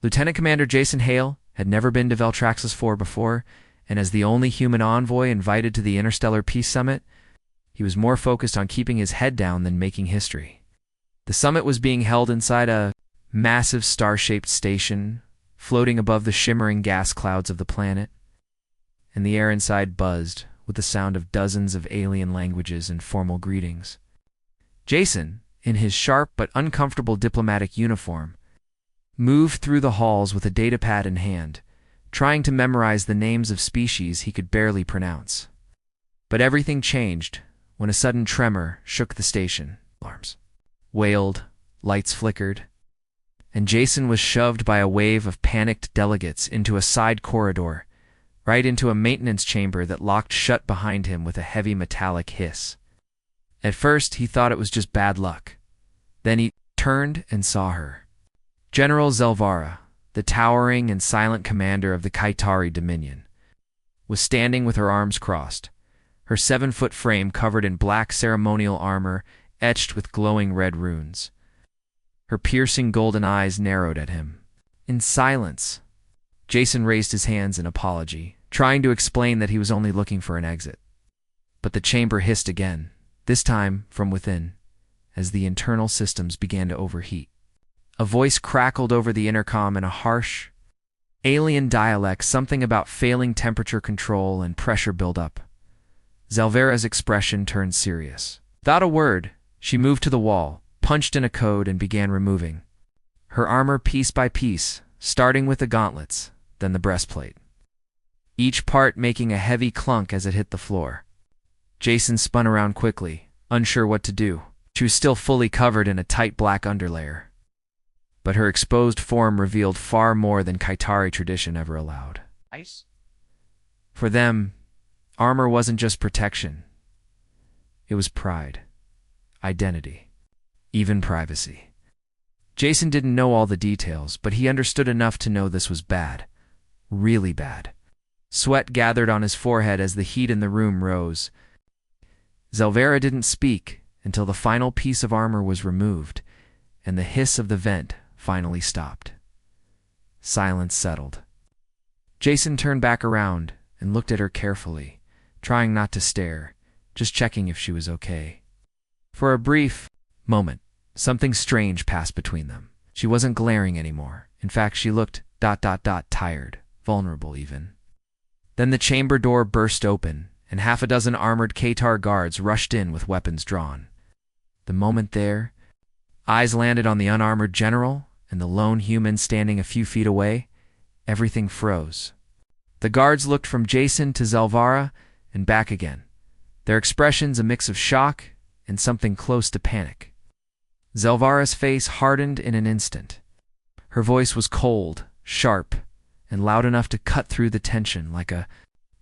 Lieutenant Commander Jason Hale had never been to Veltraxis 4 before, and as the only human envoy invited to the Interstellar Peace Summit, he was more focused on keeping his head down than making history. The summit was being held inside a massive star-shaped station, floating above the shimmering gas clouds of the planet, and the air inside buzzed with the sound of dozens of alien languages and formal greetings. Jason, in his sharp but uncomfortable diplomatic uniform, moved through the halls with a datapad in hand, trying to memorize the names of species he could barely pronounce. But everything changed when a sudden tremor shook the station. Alarms wailed, lights flickered, and Jason was shoved by a wave of panicked delegates into a side corridor, right into a maintenance chamber that locked shut behind him with a heavy metallic hiss. At first, he thought it was just bad luck. Then he turned and saw her. General Zelvara, the towering and silent commander of the Kaitari Dominion, was standing with her arms crossed, her 7-foot frame covered in black ceremonial armor etched with glowing red runes. Her piercing golden eyes narrowed at him. In silence, Jason raised his hands in apology, trying to explain that he was only looking for an exit. But the chamber hissed again, this time from within, as the internal systems began to overheat. A voice crackled over the intercom in a harsh, alien dialect, something about failing temperature control and pressure buildup. Zelvera's expression turned serious. Without a word, she moved to the wall, punched in a code, and began removing her armor piece by piece, starting with the gauntlets, then the breastplate, each part making a heavy clunk as it hit the floor. Jason spun around quickly, unsure what to do. She was still fully covered in a tight black underlayer, but her exposed form revealed far more than Kaitari tradition ever allowed. Ice? For them, armor wasn't just protection. It was pride, identity, even privacy. Jason didn't know all the details, but he understood enough to know this was bad. Really bad. Sweat gathered on his forehead as the heat in the room rose. Zelvera didn't speak until the final piece of armor was removed, and the hiss of the vent finally stopped. Silence settled. Jason turned back around and looked at her carefully, trying not to stare, just checking if she was okay. For a brief moment, something strange passed between them. She wasn't glaring anymore. In fact, she looked ... tired, vulnerable even. Then the chamber door burst open, and half a dozen armored Katar guards rushed in with weapons drawn. The moment their eyes landed on the unarmored general and the lone human standing a few feet away, everything froze. The guards looked from Jason to Zelvara and back again, their expressions a mix of shock and something close to panic. Zelvara's face hardened in an instant. Her voice was cold, sharp, and loud enough to cut through the tension like a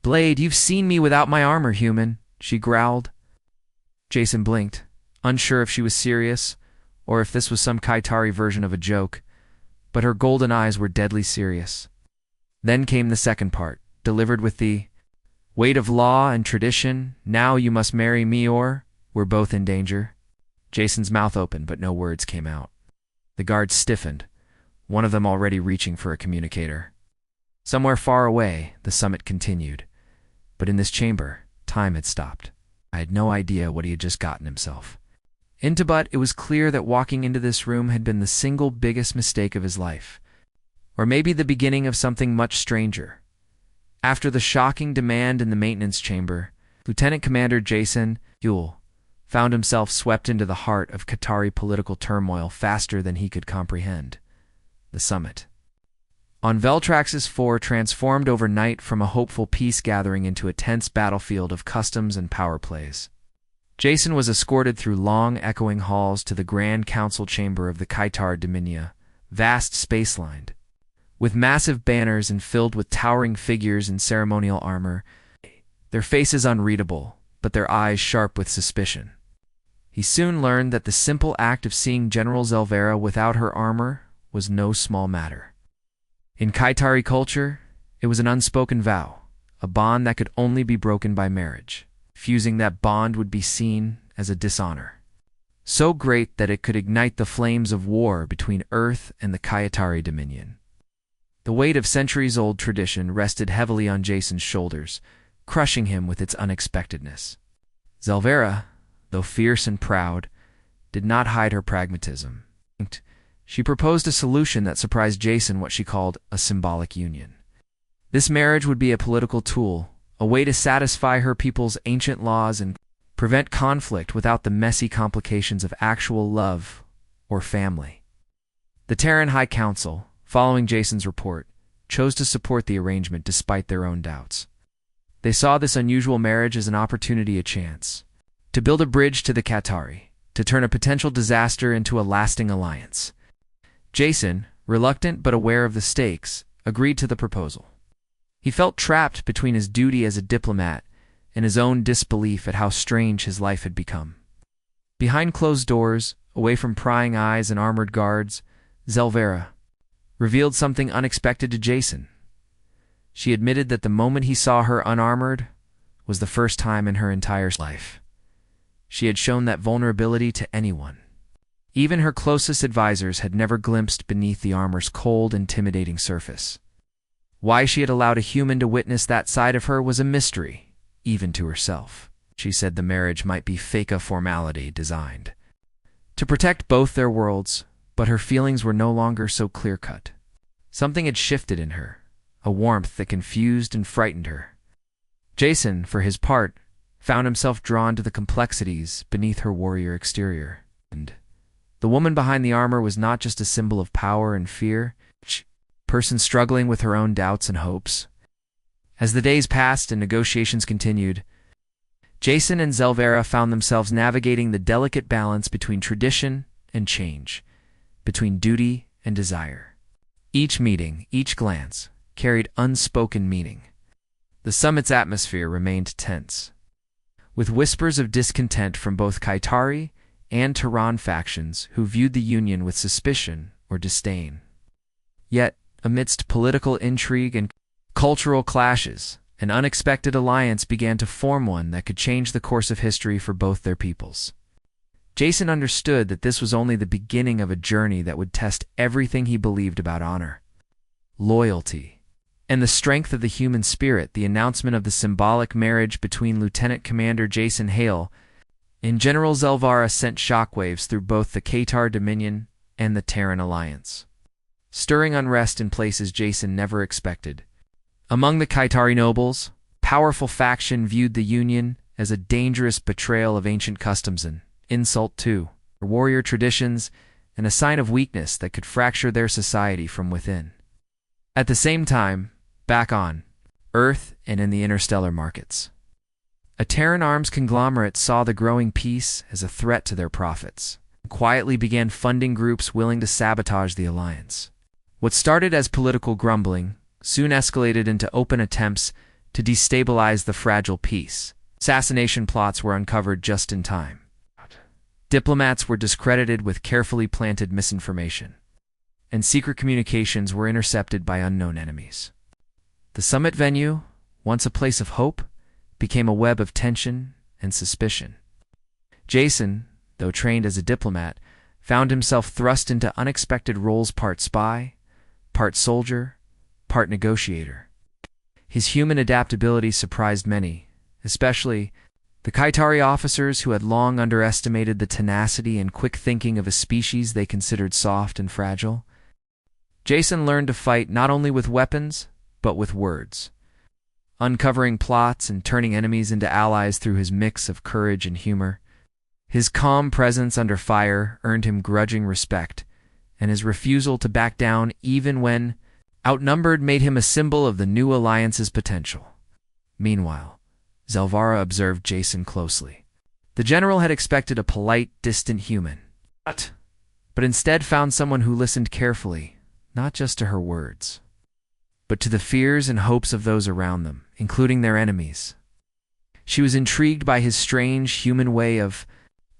blade. "You've seen me without my armor, human," she growled. Jason blinked, unsure if she was serious or if this was some Kaitari version of a joke, but her golden eyes were deadly serious. Then came the second part, delivered with the weight of law and tradition. "Now you must marry me or we're both in danger." Jason's mouth opened, but no words came out. The guards stiffened, one of them already reaching for a communicator. Somewhere far away, the summit continued. But in this chamber, time had stopped. I had no idea what he had just gotten himself into, but it was clear that walking into this room had been the single biggest mistake of his life. Or maybe the beginning of something much stranger. After the shocking demand in the maintenance chamber, Lieutenant Commander Jason Hale found himself swept into the heart of Qatari political turmoil faster than he could comprehend. The summit on Veltraxis 4 transformed overnight from a hopeful peace gathering into a tense battlefield of customs and power plays. Jason was escorted through long, echoing halls to the Grand Council chamber of the Kaitari Dominion, vast space-lined, with massive banners and filled with towering figures in ceremonial armor, their faces unreadable, but their eyes sharp with suspicion. He soon learned that the simple act of seeing General Zelvera without her armor was no small matter. In Kaitari culture, it was an unspoken vow, a bond that could only be broken by marriage. Fusing that bond would be seen as a dishonor, so great that it could ignite the flames of war between Earth and the Kaitari Dominion. The weight of centuries-old tradition rested heavily on Jason's shoulders, crushing him with its unexpectedness. Zelvera, though fierce and proud, did not hide her pragmatism. She proposed a solution that surprised Jason, what she called a symbolic union. This marriage would be a political tool, a way to satisfy her people's ancient laws and prevent conflict without the messy complications of actual love or family. The Terran High Council, following Jason's report, chose to support the arrangement despite their own doubts. They saw this unusual marriage as an opportunity, a chance, to build a bridge to the Qatari, to turn a potential disaster into a lasting alliance. Jason, reluctant but aware of the stakes, agreed to the proposal. He felt trapped between his duty as a diplomat and his own disbelief at how strange his life had become. Behind closed doors, away from prying eyes and armored guards, Zelvera revealed something unexpected to Jason. She admitted that the moment he saw her unarmored was the first time in her entire life she had shown that vulnerability to anyone. Even her closest advisors had never glimpsed beneath the armor's cold, intimidating surface. Why she had allowed a human to witness that side of her was a mystery, even to herself. She said the marriage might be fake, a formality designed to protect both their worlds, but her feelings were no longer so clear-cut. Something had shifted in her, a warmth that confused and frightened her. Jason, for his part, found himself drawn to the complexities beneath her warrior exterior. And the woman behind the armor was not just a symbol of power and fear, a person struggling with her own doubts and hopes. As the days passed and negotiations continued, Jason and Zelvera found themselves navigating the delicate balance between tradition and change, between duty and desire. Each meeting, each glance, carried unspoken meaning. The summit's atmosphere remained tense, with whispers of discontent from both Qatari and Terran factions who viewed the union with suspicion or disdain. Yet, amidst political intrigue and cultural clashes, an unexpected alliance began to form, one that could change the course of history for both their peoples. Jason understood that this was only the beginning of a journey that would test everything he believed about honor, loyalty, and the strength of the human spirit. The announcement of the symbolic marriage between Lieutenant Commander Jason Hale and General Zelvera sent shockwaves through both the Qatar Dominion and the Terran Alliance, stirring unrest in places Jason never expected. Among the Qatari nobles, powerful faction viewed the union as a dangerous betrayal of ancient customs, an insult to warrior traditions, and a sign of weakness that could fracture their society from within. At the same time, back on Earth and in the interstellar markets, a Terran arms conglomerate saw the growing peace as a threat to their profits, and quietly began funding groups willing to sabotage the alliance. What started as political grumbling soon escalated into open attempts to destabilize the fragile peace. Assassination plots were uncovered just in time. Diplomats were discredited with carefully planted misinformation, and secret communications were intercepted by unknown enemies. The summit venue, once a place of hope, became a web of tension and suspicion. Jason, though trained as a diplomat, found himself thrust into unexpected roles: part spy, part soldier, part negotiator. His human adaptability surprised many, especially the Qatari officers who had long underestimated the tenacity and quick thinking of a species they considered soft and fragile. Jason learned to fight not only with weapons, but with words, uncovering plots and turning enemies into allies through his mix of courage and humor. His calm presence under fire earned him grudging respect, and his refusal to back down even when outnumbered made him a symbol of the new alliance's potential. Meanwhile, Zelvera observed Jason closely. The general had expected a polite, distant human, but instead found someone who listened carefully, not just to her words, but to the fears and hopes of those around them, including their enemies. She was intrigued by his strange human way of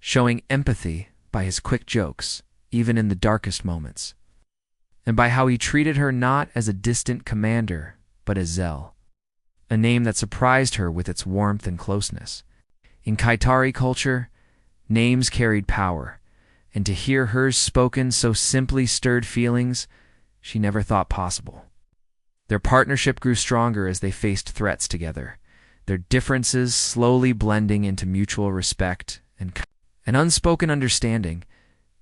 showing empathy, by his quick jokes, even in the darkest moments, and by how he treated her not as a distant commander, but as Zel, a name that surprised her with its warmth and closeness. In Qatari culture, names carried power, and to hear hers spoken so simply stirred feelings she never thought possible. Their partnership grew stronger as they faced threats together, their differences slowly blending into mutual respect and an unspoken understanding,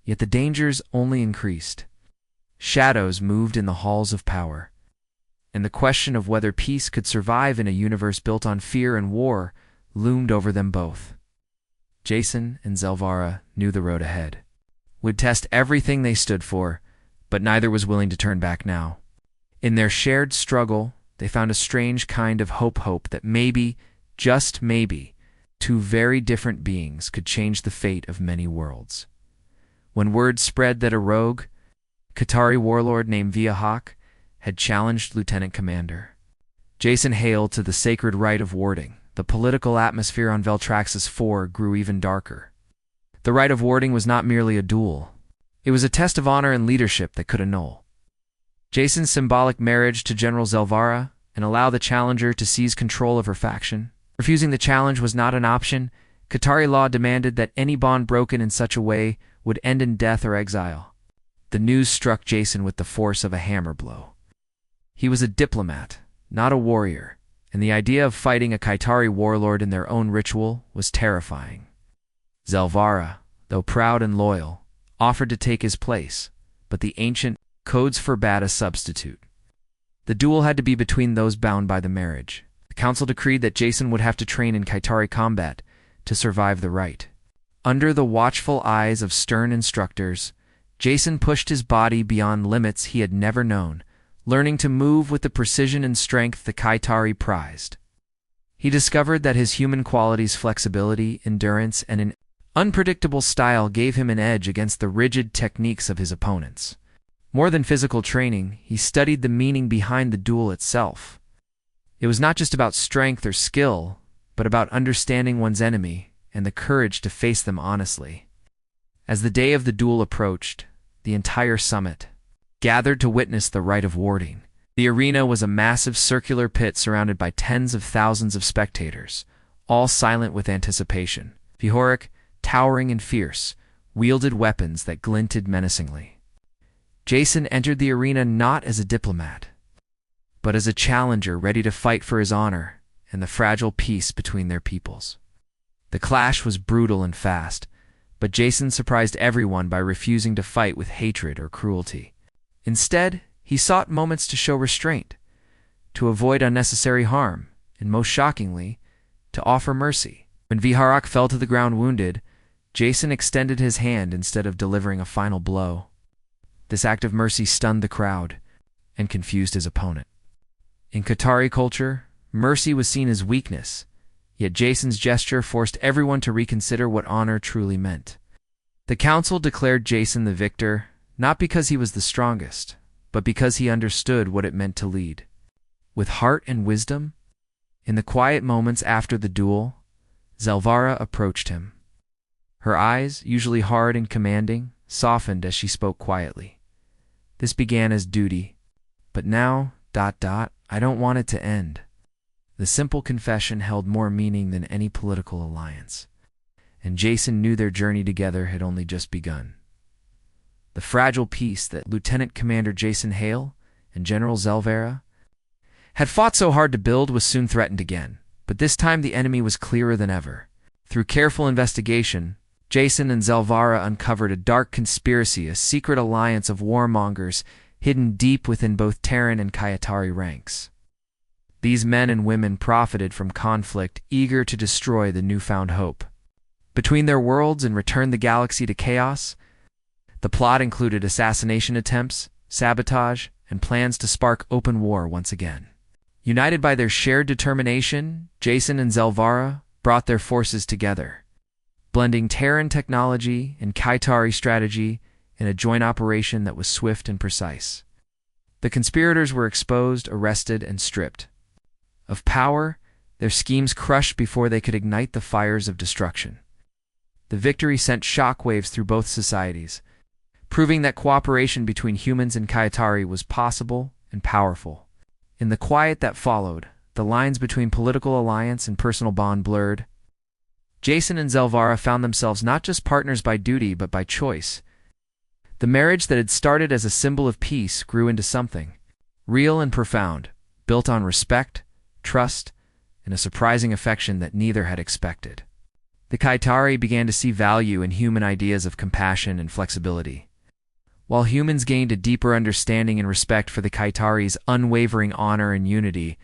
yet the dangers only increased. Shadows moved in the halls of power, and the question of whether peace could survive in a universe built on fear and war loomed over them both. Jason and Zelvara knew the road ahead would test everything they stood for, but neither was willing to turn back now. In their shared struggle, they found a strange kind of hope that maybe, just maybe, two very different beings could change the fate of many worlds. When word spread that a rogue, Qatari warlord named Vihawk had challenged Lieutenant Commander Jason Hale to the sacred rite of warding, the political atmosphere on Veltraxis 4 grew even darker. The rite of warding was not merely a duel. It was a test of honor and leadership that could annul Jason's symbolic marriage to General Zelvara and allow the challenger to seize control of her faction. Refusing the challenge was not an option. Qatari law demanded that any bond broken in such a way would end in death or exile. The news struck Jason with the force of a hammer blow. He was a diplomat, not a warrior, and the idea of fighting a Qatari warlord in their own ritual was terrifying. Zelvara, though proud and loyal, offered to take his place, but the ancient codes forbade a substitute. The duel had to be between those bound by the marriage. The council decreed that Jason would have to train in Qatari combat to survive the rite. Under the watchful eyes of stern instructors, Jason pushed his body beyond limits he had never known, learning to move with the precision and strength the Qatari prized. He discovered that his human qualities, flexibility, endurance, and an unpredictable style gave him an edge against the rigid techniques of his opponents. More than physical training, he studied the meaning behind the duel itself. It was not just about strength or skill, but about understanding one's enemy and the courage to face them honestly. As the day of the duel approached, the entire summit gathered to witness the rite of warding. The arena was a massive circular pit surrounded by tens of thousands of spectators, all silent with anticipation. Vihoric, towering and fierce, wielded weapons that glinted menacingly. Jason entered the arena not as a diplomat, but as a challenger ready to fight for his honor and the fragile peace between their peoples. The clash was brutal and fast, but Jason surprised everyone by refusing to fight with hatred or cruelty. Instead, he sought moments to show restraint, to avoid unnecessary harm, and most shockingly, to offer mercy. When Vihoric fell to the ground wounded, Jason extended his hand instead of delivering a final blow. This act of mercy stunned the crowd and confused his opponent. In Qatari culture, mercy was seen as weakness, yet Jason's gesture forced everyone to reconsider what honor truly meant. The council declared Jason the victor, not because he was the strongest, but because he understood what it meant to lead. With heart and wisdom, in the quiet moments after the duel, Zelvara approached him. Her eyes, usually hard and commanding, softened as she spoke quietly. This began as duty, but now, I don't want it to end. The simple confession held more meaning than any political alliance, and Jason knew their journey together had only just begun. The fragile peace that Lieutenant Commander Jason Hale and General Zelvara had fought so hard to build was soon threatened again, but this time the enemy was clearer than ever. Through careful investigation, Jason and Zelvara uncovered a dark conspiracy, a secret alliance of warmongers hidden deep within both Terran and Qatari ranks. These men and women profited from conflict, eager to destroy the newfound hope between their worlds and return the galaxy to chaos. The plot included assassination attempts, sabotage, and plans to spark open war once again. United by their shared determination, Jason and Zelvara brought their forces together, blending Terran technology and Qatari strategy in a joint operation that was swift and precise. The conspirators were exposed, arrested, and stripped of power, their schemes crushed before they could ignite the fires of destruction. The victory sent shockwaves through both societies, proving that cooperation between humans and Qatari was possible and powerful. In the quiet that followed, the lines between political alliance and personal bond blurred. Jason and Zelvara found themselves not just partners by duty but by choice. The marriage that had started as a symbol of peace grew into something real and profound, built on respect, trust, and a surprising affection that neither had expected. The Kaitari began to see value in human ideas of compassion and flexibility, while humans gained a deeper understanding and respect for the Kaitari's unwavering honor and unity.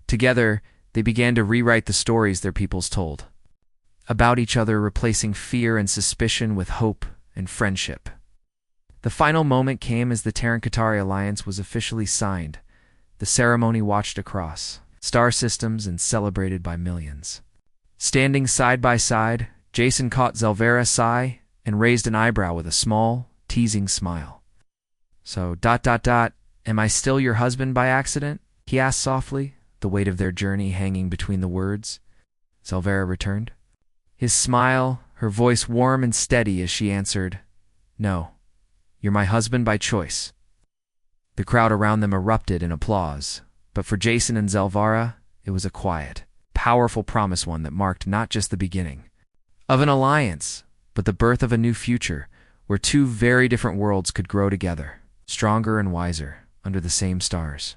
Together, they began to rewrite the stories their peoples told about each other, replacing fear and suspicion with hope and friendship. The final moment came as the Terran-Katari alliance was officially signed. The ceremony watched across star systems and celebrated by millions. Standing side by side, Jason caught Zelvera's eye and raised an eyebrow with a small, teasing smile. So, am I still your husband by accident? He asked softly, the weight of their journey hanging between the words. Zelvera returned, his smile, her voice warm and steady as she answered, "No, you're my husband by choice." The crowd around them erupted in applause, but for Jason and Zelvera, it was a quiet, powerful promise, one that marked not just the beginning of an alliance, but the birth of a new future where two very different worlds could grow together, stronger and wiser, under the same stars.